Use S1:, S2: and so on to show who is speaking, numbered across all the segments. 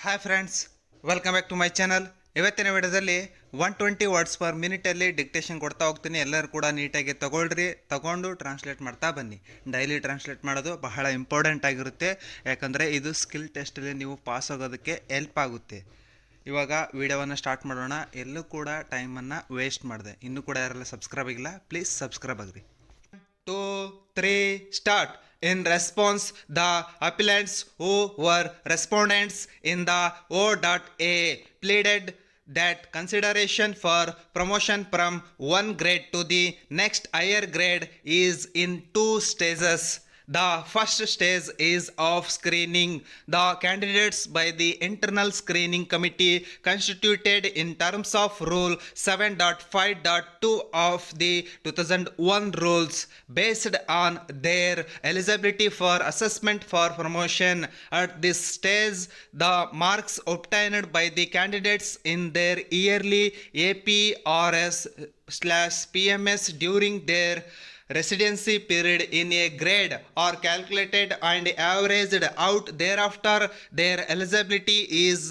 S1: Hi friends, welcome back to my channel. ಇವತ್ತಿನ ವಿಡಿಯೋದಲ್ಲಿ 120 words per ಮಿನಿಟಲ್ಲಿ dictation ಕೊಡ್ತಾ ಹೋಗ್ತೀನಿ. ಎಲ್ಲರೂ ಕೂಡ ನೀಟಾಗಿ ತಗೊಂಡು ಟ್ರಾನ್ಸ್ಲೇಟ್ ಮಾಡ್ತಾ ಬನ್ನಿ. ಡೈಲಿ ಟ್ರಾನ್ಸ್ಲೇಟ್ ಮಾಡೋದು ಬಹಳ ಇಂಪಾರ್ಟೆಂಟ್ ಆಗಿರುತ್ತೆ, ಯಾಕಂದರೆ ಇದು ಸ್ಕಿಲ್ ಟೆಸ್ಟಲ್ಲಿ ನೀವು ಪಾಸ್ ಆಗೋದಕ್ಕೆ ಹೆಲ್ಪ್ ಆಗುತ್ತೆ. ಇವಾಗ ವಿಡಿಯೋವನ್ನು ಸ್ಟಾರ್ಟ್ ಮಾಡೋಣ. ಎಲ್ಲೂ ಕೂಡ ಟೈಮನ್ನು ವೇಸ್ಟ್ ಮಾಡಿದೆ. ಇನ್ನೂ ಕೂಡ ಯಾರೆಲ್ಲ ಸಬ್ಸ್ಕ್ರೈಬ್ ಆಗಿಲ್ಲ, ಪ್ಲೀಸ್ ಸಬ್ಸ್ಕ್ರೈಬ್ ಆಗಿರಿ. 2, 3, start. In response, the appellants who were respondents in the O.A pleaded that consideration for promotion from one grade to the next higher grade is in two stages. The first stage is of screening. The candidates by the internal screening committee constituted in terms of Rule 7.5.2 of the 2001 rules based on their eligibility for assessment for promotion. At this stage, the marks obtained by the candidates in their yearly APRS/PMS during their residency period in a grade are calculated and averaged out. Thereafter, their eligibility is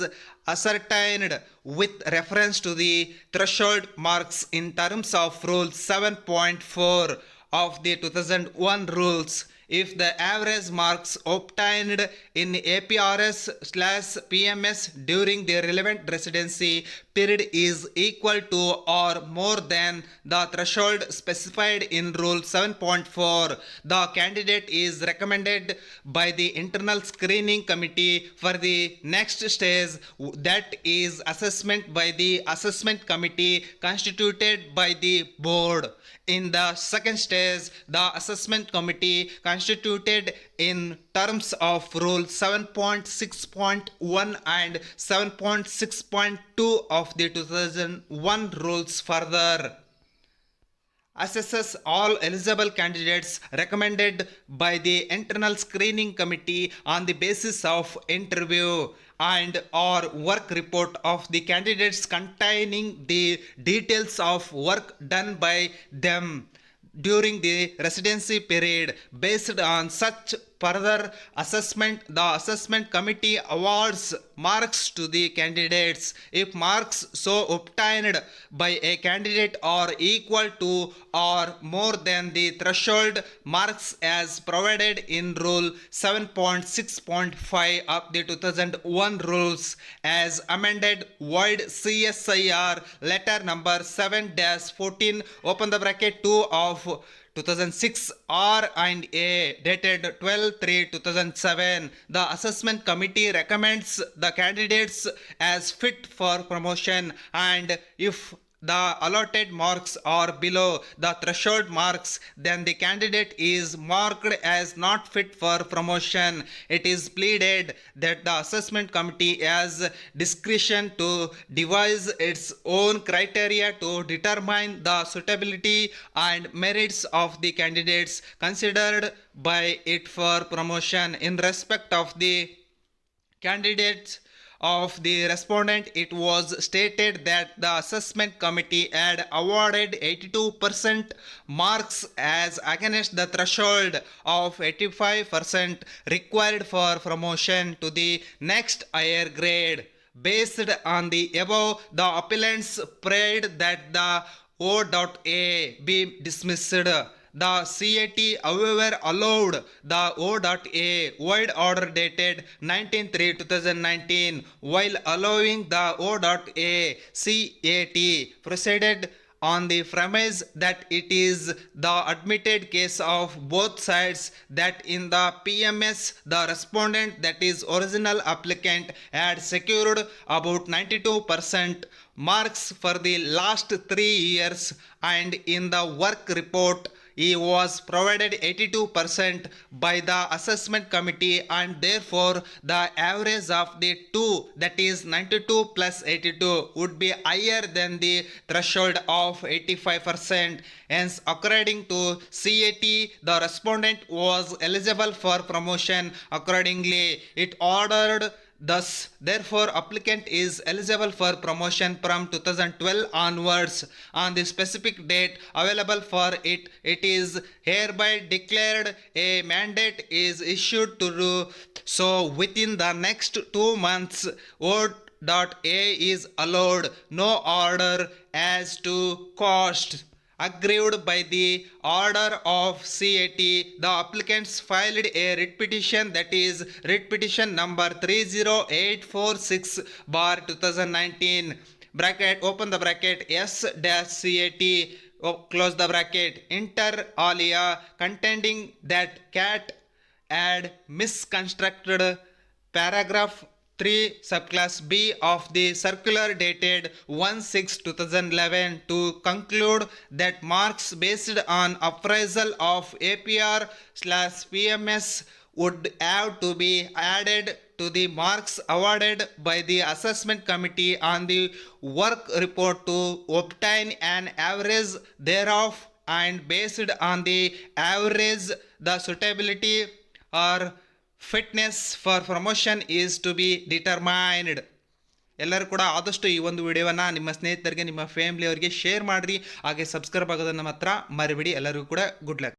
S1: ascertained with reference to the threshold marks in terms of Rule 7.4 of the 2001 rules. If the average marks obtained in APRS/PMS during the relevant residency period is equal to or more than the threshold specified in Rule 7.4, the candidate is recommended by the internal screening committee for the next stage, that is assessment by the assessment committee constituted by the board. In the second stage, the assessment committee constituted in terms of Rule 7.6.1 and 7.6.2 of the 2001 rules further assesses all eligible candidates recommended by the internal screening committee on the basis of interview and or work report of the candidates containing the details of work done by them during the residency period. Based on such further assessment, the assessment committee awards marks to the candidates. If marks so obtained by a candidate are equal to or more than the threshold marks as provided in Rule 7.6.5 of the 2001 rules as amended, void CSIR letter number 7-14 open the bracket 2 of 2006 R and A dated 12/3/2007. The assessment committee recommends the candidates as fit for promotion, and if the allotted marks are below the threshold marks, then the candidate is marked as not fit for promotion. It is pleaded that the assessment committee has discretion to devise its own criteria to determine the suitability and merits of the candidates considered by it for promotion. In respect of the candidates of the respondent, it was stated that the assessment committee had awarded 82% marks as against the threshold of 85% required for promotion to the next higher grade. Based on the above, the appellants prayed that the O.A be dismissed. The CAT, however, allowed the O.A void order dated 19/3/2019, while allowing the O.A CAT proceeded on the premise that it is the admitted case of both sides that in the PMS the respondent, that is original applicant, had secured about 92% marks for the last 3 years, and in the work report he was provided 82% by the assessment committee, and therefore the average of the two, that is 92 plus 82, would be higher than the threshold of 85%. Hence, according to CAT, the respondent was eligible for promotion. Accordingly, it ordered Thus, therefore, applicant is eligible for promotion from 2012 onwards. On the specific date available for it, it is hereby declared a mandate is issued to do so within the next 2 months. O.A is allowed no order as to cost aggrieved by the order of CAT. The applicants filed a writ petition, that is writ petition number 30846 bar 2019 bracket open the bracket S dash CAT close the bracket inter alia contending that CAT had misconstructed paragraph 3 subclass B of the circular dated 1/6/2011 to conclude that marks based on appraisal of APR/PMS would have to be added to the marks awarded by the assessment committee on the work report to obtain an average thereof, and based on the average the suitability or fitness for promotion is to be determined. ಎಲ್ಲರೂ ಕೂಡ ಆದಷ್ಟು ಈ ಒಂದು ವಿಡಿಯೋವನ್ನು ನಿಮ್ಮ ಸ್ನೇಹಿತರಿಗೆ ನಿಮ್ಮ ಫ್ಯಾಮಿಲಿಯವರಿಗೆ share ಮಾಡಿರಿ. ಹಾಗೆ ಸಬ್ಸ್ಕ್ರೈಬ್ ಆಗೋದನ್ನು ಮಾತ್ರ ಮರಿಬೇಡಿ. ಎಲ್ಲರಿಗೂ ಕೂಡ ಗುಡ್ ಲಕ್.